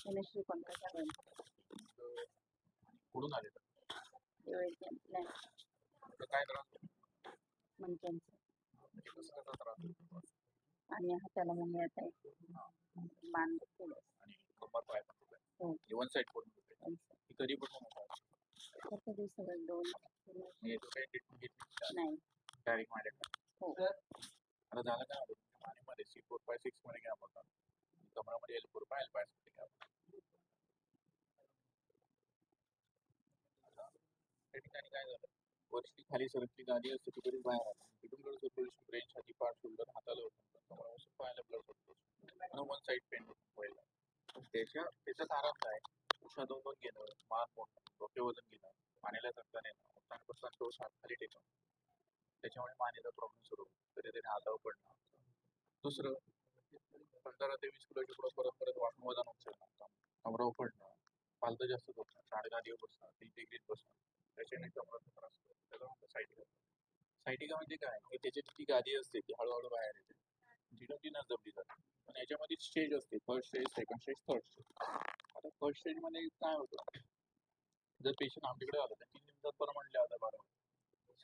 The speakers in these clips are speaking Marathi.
धनश्री पंकज सावंत. कुठून आले नाही काय त्रास मणक्यांचं म्हणजे कसं कसा त्रास आणि हाताला मग येत आहे मान दुखते आणि कंबर पाय पण दुखत हो आहे वन साईड पूर्ण दुखत आहे ती कधीपासून होतात फक्त दिवसाला 2 म्हणजे याचं काही ट्रीटमेंट घेतली नाही डायरेक्ट माझ्याकडे हो आता झालं काय होतं मानेमध्ये C4/6 मध्ये घ्या होता कमरामध्ये L4/L5 मध्ये घ्या त्या ठिकाणी काय झालं वरची खाली सरकली गादी असते ती कधी बाहेर आली तिथून थोडं सर्क्युलेशन ब्रेन छाती पाठ शोल्डर हाताला होतं कमरापासून पायाला ब्लड पडतो आणि वन साईड पेन व्हायला त्याच्यात आराम काय उष्णा 2-2 घेणं मान मोडणं डोके वजन घेणं पाण्याला धक्का देणं उत्तान तो हात खाली टेकणं त्याच्यामुळे मानेचा प्रॉब्लेम सुरू होतो कधीतरी हातावर पडणं दुसरं 15 ते 20 किलोच्या पुढे परत वाकून वजन उचलणं कमरावर पडणं पालतं जास्त बसणं साडेगादीवर बसणं 3 डिग्रीत बसणं त्याच्याने कमराचा त्रास होतो त्याला म्हणतात सायटिका सायटिका म्हणजे काय की त्याची ती गादी असते ती हळूहळू बाहेर येते ती न जमली जाते पण याच्यामध्ये स्टेज असते first stage second stage third stage आता फर्स्ट स्टेजमध्ये काय होतं जर पेशंट आमच्याकडे आलं तर 3 दिवसात बरं म्हटले आता बरं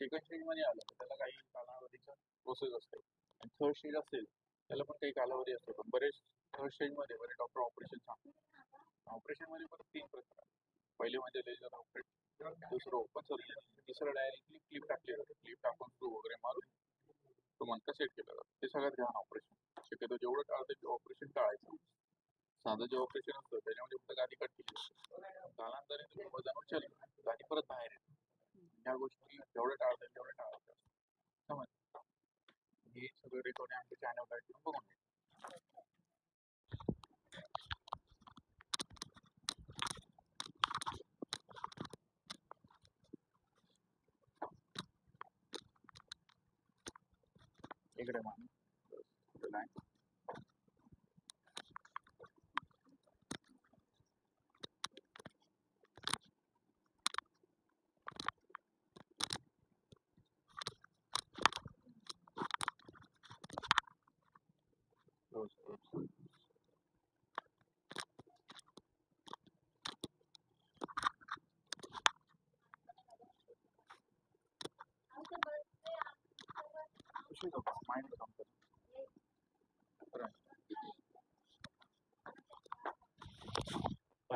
सेकंड स्टेजमध्ये आलं तर त्याला काही कालावधीचा प्रोसेस असते आणि थर्ड स्टेज असेल त्याला पण काही कालावधी असतो पण बरेच थर्ड स्टेजमध्ये बरेच डॉक्टर ऑपरेशन सांगतात ऑपरेशनमध्ये पण 3 प्रकार पहिले म्हणजे लेजर ऑपरेशन दुसरं ओपन सर्जरी तिसरं डायरेक्टली क्लिप टाकली जाते क्लिप टाकून स्क्रू वगैरे मारून तो मणका सेट केला जातो ते सगळ्यात घाण ऑपरेशन शक्यतो जेवढं टाळतं ते ऑपरेशन टाळायचं साधं जे ऑपरेशन असतं त्याच्यामध्ये फक्त गादी कट केली असते कालांतराने तुम्ही वजन उचललं गादी परत बाहेर येते ह्या गोष्टी जेवढं टाळतात तेवढं टाळायचं समज हे सगळं रेकॉर्ड आमच्या चॅनलला करून बघून घ्या इकडे मान माइंड काम करतो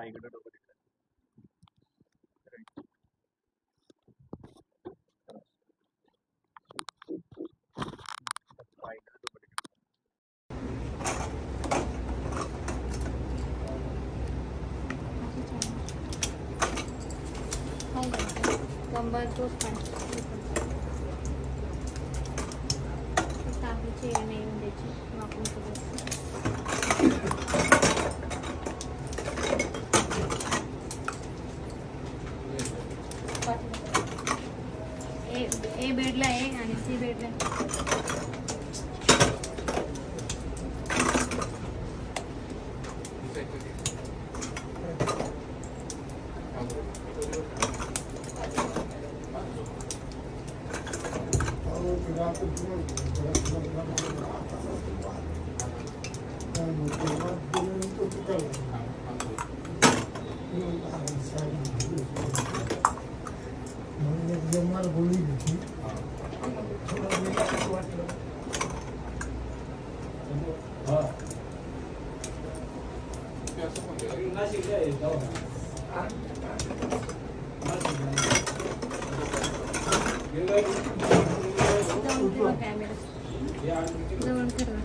इकडे डोकं कंबर तोच टाकायची नाही द्यायची वापरून ए बेडला आहे आणि सी बेडला जवळ करा